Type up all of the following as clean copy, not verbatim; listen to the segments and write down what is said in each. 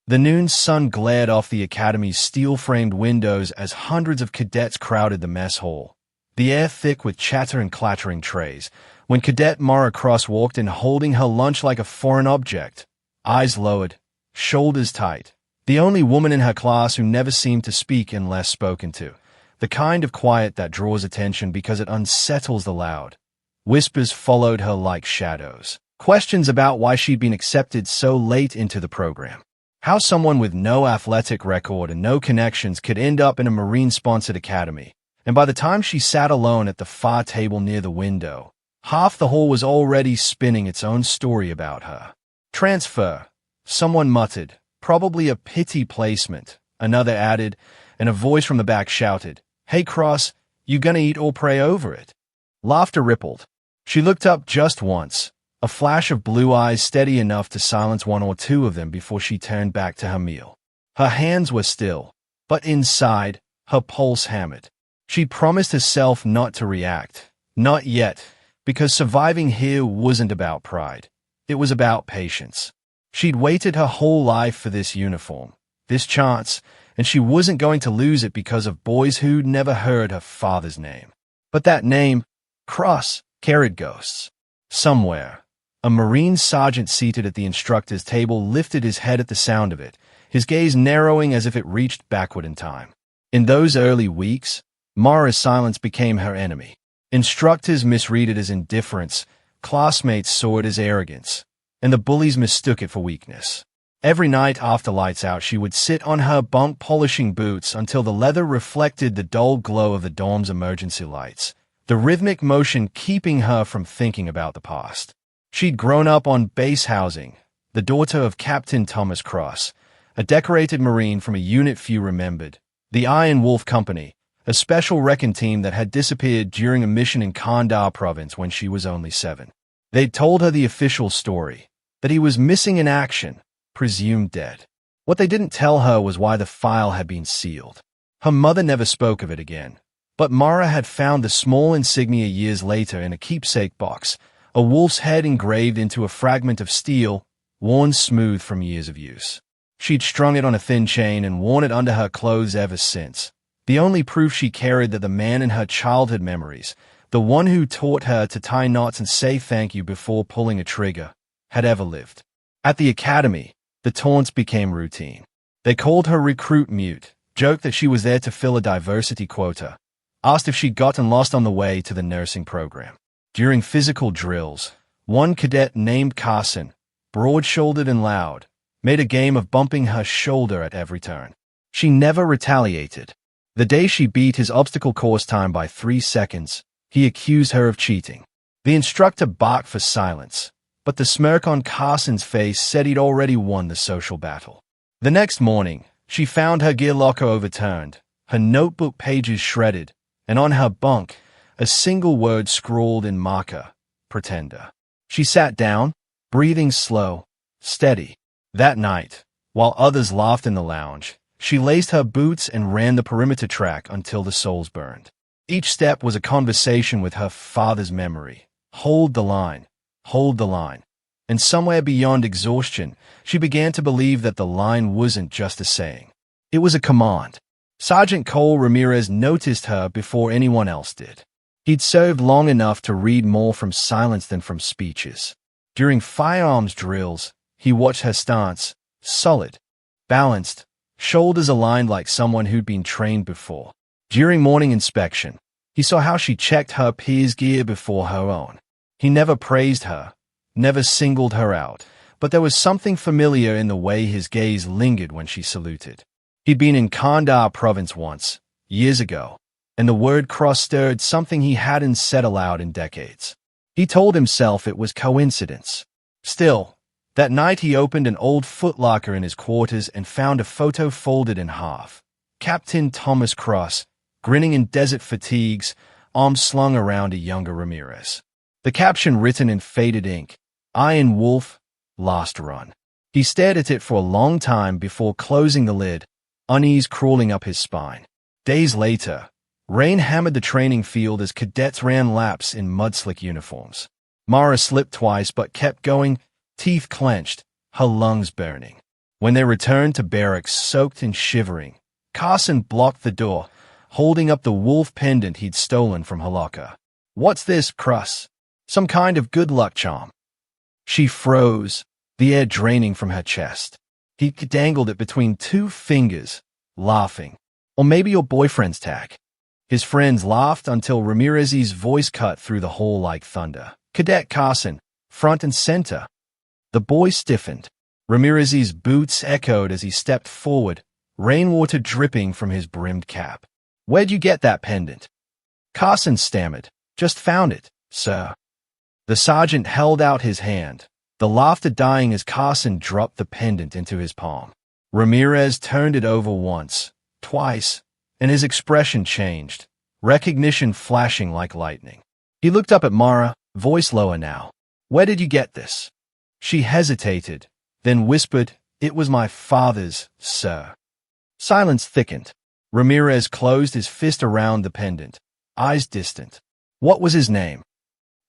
The noon sun glared off the academy's steel-framed windows as hundreds of cadets crowded the mess hall, the air thick with chatter and clattering trays. When Cadet Mara Cross walked in holding her lunch like a foreign object, eyes lowered, shoulders tight, the only woman in her class who never seemed to speak unless spoken to, the kind of quiet that draws attention because it unsettles the loud. Whispers followed her like shadows. Questions about why she'd been accepted so late into the program. How someone with no athletic record and no connections could end up in a Marine-sponsored academy. And by the time she sat alone at the far table near the window, half the hall was already spinning its own story about her. Transfer, someone muttered. Probably a pity placement, another added, and a voice from the back shouted, "Hey Cross, you gonna eat or pray over it?" Laughter rippled. She looked up just once, a flash of blue eyes steady enough to silence one or two of them before she turned back to her meal. Her hands were still, but inside, her pulse hammered. She'd promised herself not to react. Not yet, because surviving here wasn't about pride. It was about patience. She'd waited her whole life for this uniform, this chance, and she wasn't going to lose it because of boys who'd never heard her father's name. But that name, Cross, carried ghosts. Somewhere, a Marine sergeant seated at the instructor's table lifted his head at the sound of it, his gaze narrowing as if it reached backward in time. In those early weeks, Mara's silence became her enemy. Instructors misread it as indifference, classmates saw it as arrogance, and the bullies mistook it for weakness. Every night after lights out, she would sit on her bunk polishing boots until the leather reflected the dull glow of the dorm's emergency lights, the rhythmic motion keeping her from thinking about the past. She'd grown up on base housing, the daughter of Captain Thomas Cross, a decorated Marine from a unit few remembered, the Iron Wolf Company, a special wrecking team that had disappeared during a mission in Kandahar province when she was only 7. They'd told her the official story, that he was missing in action, presumed dead. What they didn't tell her was why the file had been sealed. Her mother never spoke of it again, but Mara had found the small insignia years later in a keepsake box, a wolf's head engraved into a fragment of steel, worn smooth from years of use. She'd strung it on a thin chain and worn it under her clothes ever since, the only proof she carried that the man in her childhood memories, the one who taught her to tie knots and say thank you before pulling a trigger, had ever lived. At the academy, the taunts became routine. They called her recruit mute, joked that she was there to fill a diversity quota, asked if she'd gotten lost on the way to the nursing program. During physical drills, one cadet named Carson, broad-shouldered and loud, made a game of bumping her shoulder at every turn. She never retaliated. The day she beat his obstacle course time by 3 seconds, he accused her of cheating. The instructor barked for silence, but the smirk on Carson's face said he'd already won the social battle. The next morning, she found her gear locker overturned, her notebook pages shredded, and on her bunk, a single word scrawled in marker, pretender. She sat down, breathing slow, steady. That night, while others laughed in the lounge, she laced her boots and ran the perimeter track until the soles burned. Each step was a conversation with her father's memory. Hold the line. Hold the line. And somewhere beyond exhaustion, she began to believe that the line wasn't just a saying. It was a command. Sergeant Cole Ramirez noticed her before anyone else did. He'd served long enough to read more from silence than from speeches. During firearms drills, he watched her stance, solid, balanced, shoulders aligned like someone who'd been trained before. During morning inspection, he saw how she checked her peers' gear before her own. He never praised her, never singled her out, but there was something familiar in the way his gaze lingered when she saluted. He'd been in Kandahar province once, years ago, and the word cross stirred something he hadn't said aloud in decades. He told himself it was coincidence. Still, that night he opened an old footlocker in his quarters and found a photo folded in half. Captain Thomas Cross, grinning in desert fatigues, arms slung around a younger Ramirez. The caption written in faded ink, Iron Wolf, last run. He stared at it for a long time before closing the lid, unease crawling up his spine. Days later, rain hammered the training field as cadets ran laps in mud-slick uniforms. Mara slipped twice but kept going, teeth clenched, her lungs burning. When they returned to barracks soaked and shivering, Carson blocked the door, holding up the wolf pendant he'd stolen from her locker. "What's this, Cruss? Some kind of good luck charm?" She froze, the air draining from her chest. He dangled it between two fingers, laughing. "Or maybe your boyfriend's tag." His friends laughed until Ramirez's voice cut through the hall like thunder. "Cadet Carson, front and center." The boy stiffened. Ramirez's boots echoed as he stepped forward, rainwater dripping from his brimmed cap. "Where'd you get that pendant?" Carson stammered. "Just found it, sir." The sergeant held out his hand, the laughter dying as Carson dropped the pendant into his palm. Ramirez turned it over once, twice, and his expression changed, recognition flashing like lightning. He looked up at Mara, voice lower now. "Where did you get this?" She hesitated, then whispered, "It was my father's, sir." Silence thickened. Ramirez closed his fist around the pendant, eyes distant. "What was his name?"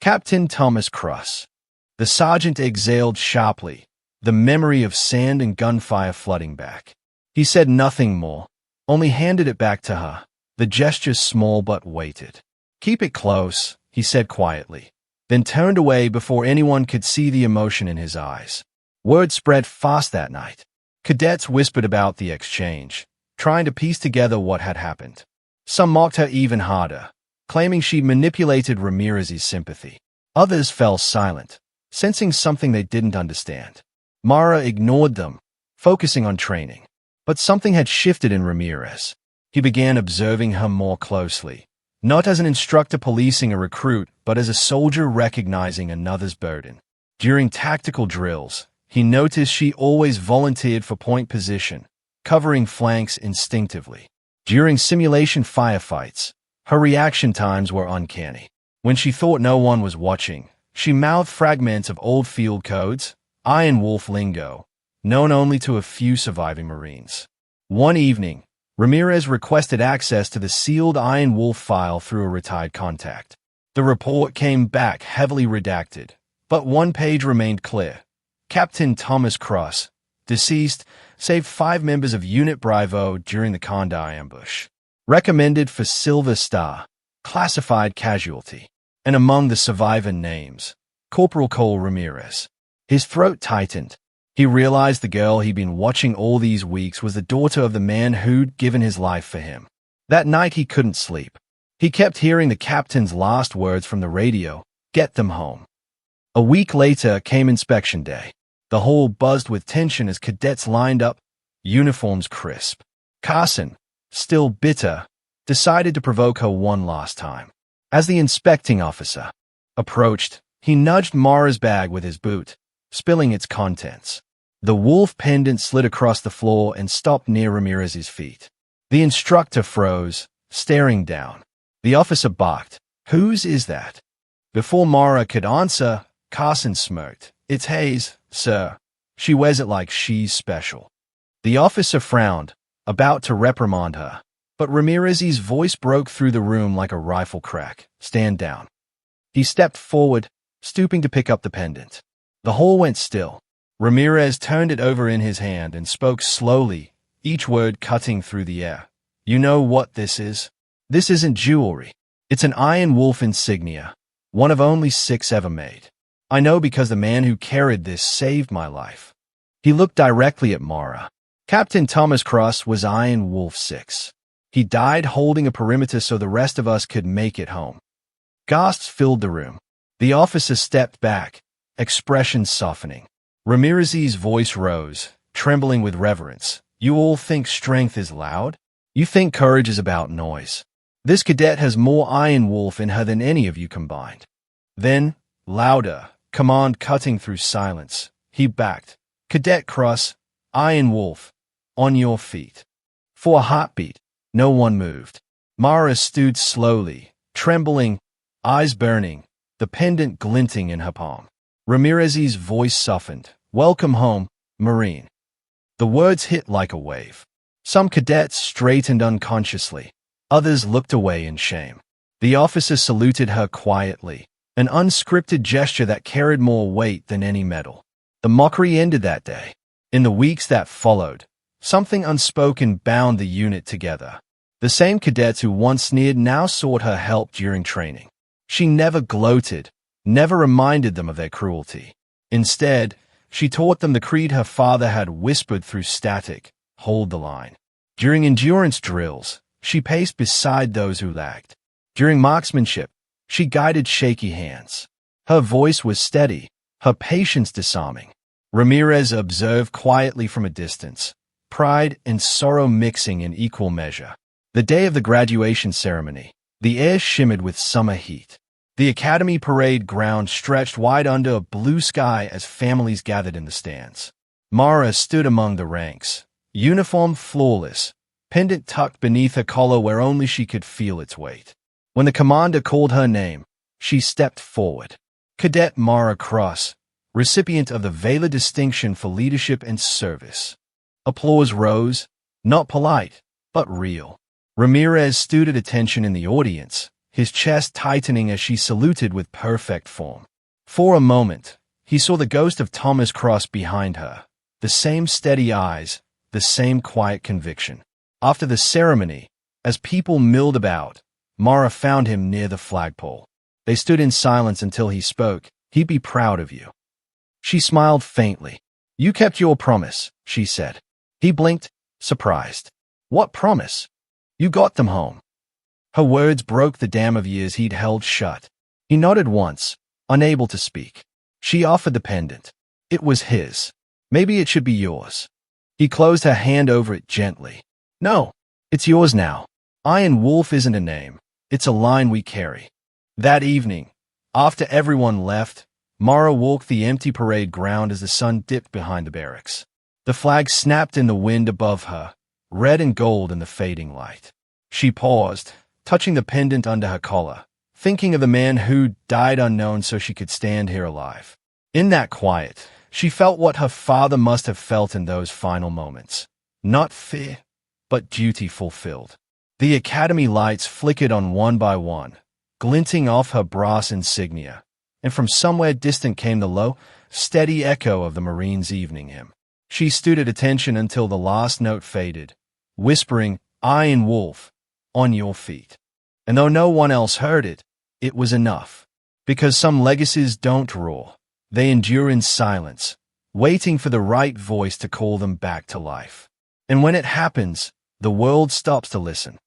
"Captain Thomas Cross." The sergeant exhaled sharply, the memory of sand and gunfire flooding back. He said nothing more, only handed it back to her, the gesture small but weighted. "Keep it close," he said quietly, then turned away before anyone could see the emotion in his eyes. Word spread fast that night. Cadets whispered about the exchange, trying to piece together what had happened. Some mocked her even harder, claiming she manipulated Ramirez's sympathy. Others fell silent, sensing something they didn't understand. Mara ignored them, focusing on training. But something had shifted in Ramirez. He began observing her more closely, not as an instructor policing a recruit, but as a soldier recognizing another's burden. During tactical drills, he noticed she always volunteered for point position, covering flanks instinctively. During simulation firefights, her reaction times were uncanny. When she thought no one was watching, she mouthed fragments of old field codes, Iron Wolf lingo, known only to a few surviving Marines. One evening, Ramirez requested access to the sealed Iron Wolf file through a retired contact. The report came back heavily redacted, but one page remained clear. Captain Thomas Cross, deceased, saved 5 members of Unit Bravo during the Condor ambush. Recommended for Silver Star, classified casualty. And among the survivor names, Corporal Cole Ramirez. His throat tightened. He realized the girl he'd been watching all these weeks was the daughter of the man who'd given his life for him. That night he couldn't sleep. He kept hearing the captain's last words from the radio, "Get them home." A week later came inspection day. The hall buzzed with tension as cadets lined up, uniforms crisp. Carson, still bitter, decided to provoke her one last time. As the inspecting officer approached, he nudged Mara's bag with his boot, spilling its contents. The wolf pendant slid across the floor and stopped near Ramirez's feet. The instructor froze, staring down. The officer barked, "Whose is that?" Before Mara could answer, Carson smirked. "It's Hayes, sir. She wears it like she's special." The officer frowned, about to reprimand her, but Ramirez's voice broke through the room like a rifle crack. "Stand down." He stepped forward, stooping to pick up the pendant. The hall went still. Ramirez turned it over in his hand and spoke slowly, each word cutting through the air. "You know what this is? This isn't jewelry. It's an Iron Wolf insignia, one of only 6 ever made. I know because the man who carried this saved my life." He looked directly at Mara. Captain Thomas Cross was Iron Wolf 6. He died holding a perimeter so the rest of us could make it home. Gasps filled the room. The officer stepped back, expression softening. Ramirez's voice rose, trembling with reverence. "You all think strength is loud? You think courage is about noise. This cadet has more Iron Wolf in her than any of you combined." Then, louder, command cutting through silence, he backed. "Cadet Cross, Iron Wolf, on your feet." For a heartbeat, no one moved. Mara stood slowly, trembling, eyes burning, the pendant glinting in her palm. Ramirez's voice softened. "Welcome home, Marine." The words hit like a wave. Some cadets straightened unconsciously. Others looked away in shame. The officer saluted her quietly, an unscripted gesture that carried more weight than any medal. The mockery ended that day. In the weeks that followed, something unspoken bound the unit together. The same cadets who once sneered now sought her help during training. She never gloated, never reminded them of their cruelty. Instead, she taught them the creed her father had whispered through static: hold the line. During endurance drills, she paced beside those who lagged. During marksmanship, she guided shaky hands. Her voice was steady, her patience disarming. Ramirez observed quietly from a distance, pride and sorrow mixing in equal measure. The day of the graduation ceremony, the air shimmered with summer heat. The academy parade ground stretched wide under a blue sky as families gathered in the stands. Mara stood among the ranks, uniform flawless, pendant tucked beneath her collar where only she could feel its weight. When the commander called her name, she stepped forward. Cadet Mara Cross, recipient of the Vela Distinction for Leadership and Service. Applause rose, not polite, but real. Ramirez stood at attention in the audience, his chest tightening as she saluted with perfect form. For a moment, he saw the ghost of Thomas Cross behind her, the same steady eyes, the same quiet conviction. After the ceremony, as people milled about, Mara found him near the flagpole. They stood in silence until he spoke. He'd be proud of you. She smiled faintly. You kept your promise, she said. He blinked, surprised. What promise? You got them home. Her words broke the dam of years he'd held shut. He nodded once, unable to speak. She offered the pendant. It was his. Maybe it should be yours. He closed her hand over it gently. No, it's yours now. Iron Wolf isn't a name. It's a line we carry. That evening, after everyone left, Mara walked the empty parade ground as the sun dipped behind the barracks. The flag snapped in the wind above her, red and gold in the fading light. She paused, touching the pendant under her collar, thinking of the man who died unknown so she could stand here alive. In that quiet, she felt what her father must have felt in those final moments. Not fear, but duty fulfilled. The academy lights flickered on one by one, glinting off her brass insignia, and from somewhere distant came the low, steady echo of the Marine's evening hymn. She stood at attention until the last note faded, whispering, Iron Wolf, on your feet. And though no one else heard it, it was enough. Because some legacies don't roar. They endure in silence, waiting for the right voice to call them back to life. And when it happens, the world stops to listen.